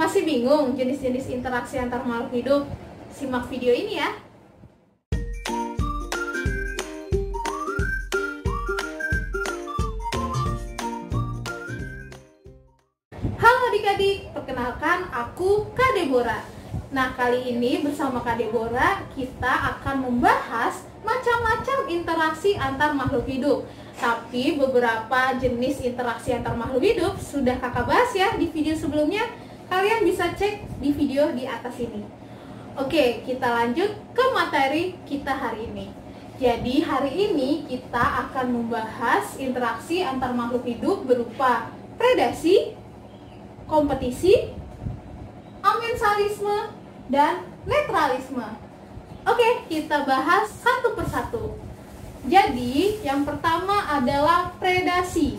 Masih bingung jenis-jenis interaksi antar makhluk hidup? Simak video ini ya. Halo adik-adik, perkenalkan aku Kak Deborah. Nah, kali ini bersama Kak Deborah kita akan membahas macam-macam interaksi antar makhluk hidup. Tapi beberapa jenis interaksi antar makhluk hidup sudah kakak bahas ya di video sebelumnya. Kalian bisa cek di video di atas ini. Oke, kita lanjut ke materi kita hari ini. Jadi hari ini kita akan membahas interaksi antar makhluk hidup berupa predasi, kompetisi, amensalisme, dan netralisme. Oke, kita bahas satu persatu. Jadi, yang pertama adalah predasi.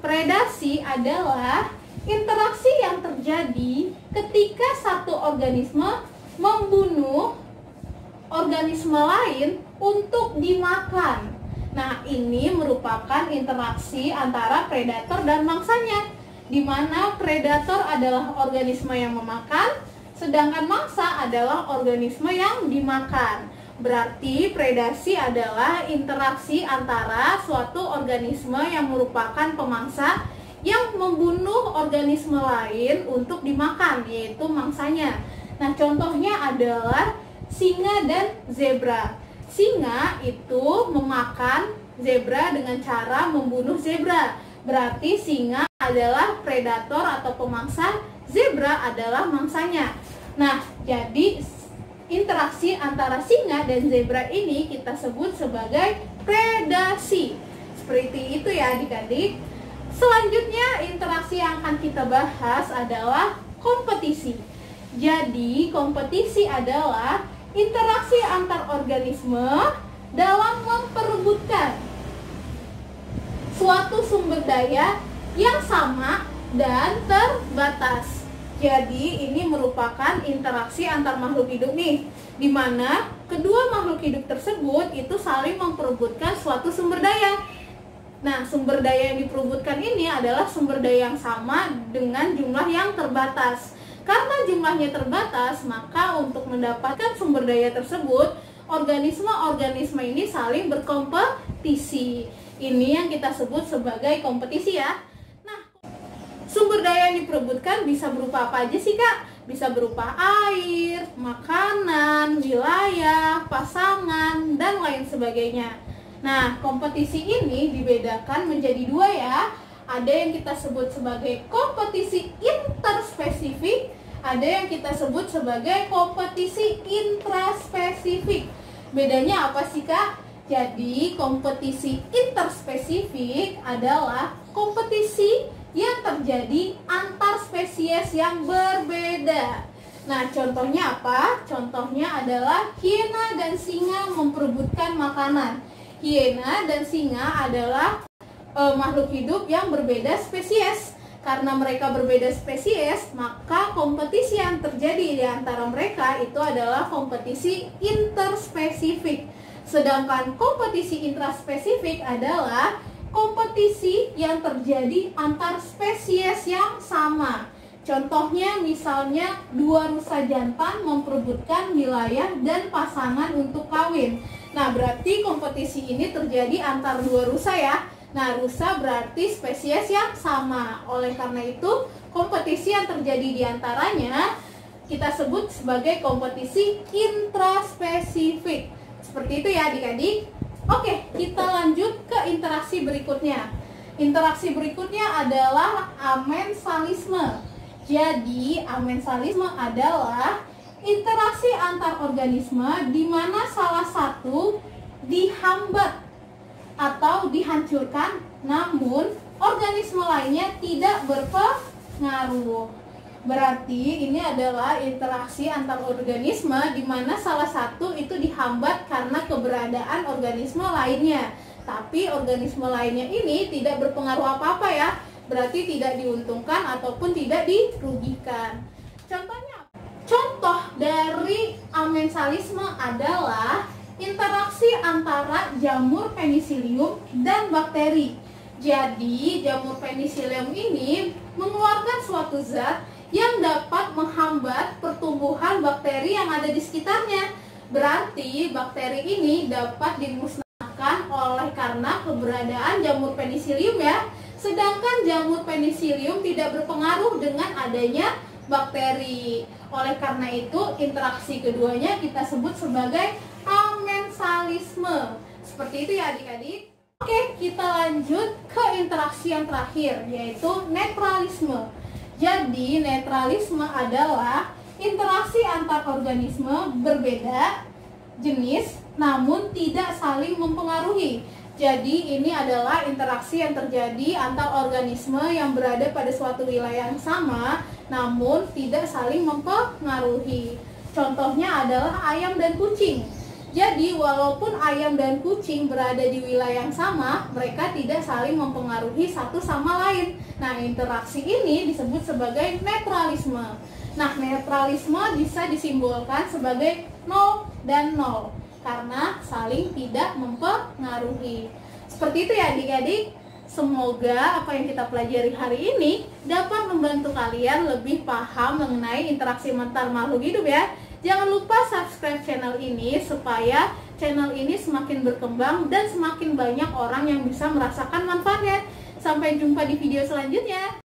Predasi adalah interaksi yang terjadi ketika satu organisme membunuh organisme lain untuk dimakan. Nah, ini merupakan interaksi antara predator dan mangsanya, di mana predator adalah organisme yang memakan, sedangkan mangsa adalah organisme yang dimakan. Berarti predasi adalah interaksi antara suatu organisme yang merupakan pemangsa yang membunuh organisme lain untuk dimakan, yaitu mangsanya. Nah, contohnya adalah singa dan zebra. Singa itu memakan zebra dengan cara membunuh zebra. Berarti singa adalah predator atau pemangsa, zebra adalah mangsanya. Nah, jadi interaksi antara singa dan zebra ini kita sebut sebagai predasi. Seperti itu ya adik-adik. Selanjutnya interaksi yang akan kita bahas adalah kompetisi. Jadi kompetisi adalah interaksi antar organisme dalam memperebutkan suatu sumber daya yang sama dan terbatas. Jadi ini merupakan interaksi antar makhluk hidup nih, di mana kedua makhluk hidup tersebut itu saling memperebutkan suatu sumber daya. Nah, sumber daya yang diperebutkan ini adalah sumber daya yang sama dengan jumlah yang terbatas. Karena jumlahnya terbatas, maka untuk mendapatkan sumber daya tersebut, organisme-organisme ini saling berkompetisi. Ini yang kita sebut sebagai kompetisi ya. Nah, sumber daya yang diperebutkan bisa berupa apa aja sih Kak? Bisa berupa air, makanan, wilayah, pasangan, dan lain sebagainya. Nah, kompetisi ini dibedakan menjadi dua ya. Ada yang kita sebut sebagai kompetisi interspesifik, ada yang kita sebut sebagai kompetisi intraspesifik. Bedanya apa sih Kak? Jadi, kompetisi interspesifik adalah kompetisi yang terjadi antar spesies yang berbeda. Nah, contohnya apa? Contohnya adalah hiena dan singa memperebutkan makanan. Hiena dan singa adalah makhluk hidup yang berbeda spesies. Karena mereka berbeda spesies, maka kompetisi yang terjadi di antara mereka itu adalah kompetisi interspesifik. Sedangkan kompetisi intraspesifik adalah kompetisi yang terjadi antar spesies yang sama. Contohnya misalnya dua rusa jantan memperebutkan wilayah dan pasangan untuk kawin. Nah, berarti kompetisi ini terjadi antar dua rusa ya. Nah, rusa berarti spesies yang sama. Oleh karena itu, kompetisi yang terjadi di antaranya kita sebut sebagai kompetisi intraspesifik. Seperti itu ya adik-adik. Oke, kita lanjut ke interaksi berikutnya. Interaksi berikutnya adalah amensalisme. Jadi, amensalisme adalah interaksi antar organisme di mana salah satu dihambat atau dihancurkan, namun organisme lainnya tidak berpengaruh. Berarti ini adalah interaksi antar organisme di mana salah satu itu dihambat karena keberadaan organisme lainnya. Tapi organisme lainnya ini tidak berpengaruh apa-apa ya. Berarti tidak diuntungkan ataupun tidak dirugikan. Contohnya, contoh dari amensalisme adalah interaksi antara jamur penicillium dan bakteri. Jadi, jamur penicillium ini mengeluarkan suatu zat yang dapat menghambat pertumbuhan bakteri yang ada di sekitarnya. Berarti bakteri ini dapat dimusnahkan oleh karena keberadaan jamur penicillium ya. Sedangkan jamur penicillium tidak berpengaruh dengan adanya bakteri. Oleh karena itu, interaksi keduanya kita sebut sebagai amensalisme. Seperti itu ya adik-adik. Oke, kita lanjut ke interaksi yang terakhir, yaitu netralisme. Jadi, netralisme adalah interaksi antar organisme berbeda jenis namun tidak saling mempengaruhi. Jadi ini adalah interaksi yang terjadi antar organisme yang berada pada suatu wilayah yang sama namun tidak saling mempengaruhi. Contohnya adalah ayam dan kucing. Jadi walaupun ayam dan kucing berada di wilayah yang sama, mereka tidak saling mempengaruhi satu sama lain. Nah, interaksi ini disebut sebagai netralisme. Nah, netralisme bisa disimbolkan sebagai 0 dan 0 karena saling tidak mempengaruhi. Seperti itu ya adik-adik. Semoga apa yang kita pelajari hari ini dapat membantu kalian lebih paham mengenai interaksi antar makhluk hidup ya. Jangan lupa subscribe channel ini supaya channel ini semakin berkembang dan semakin banyak orang yang bisa merasakan manfaatnya. Sampai jumpa di video selanjutnya.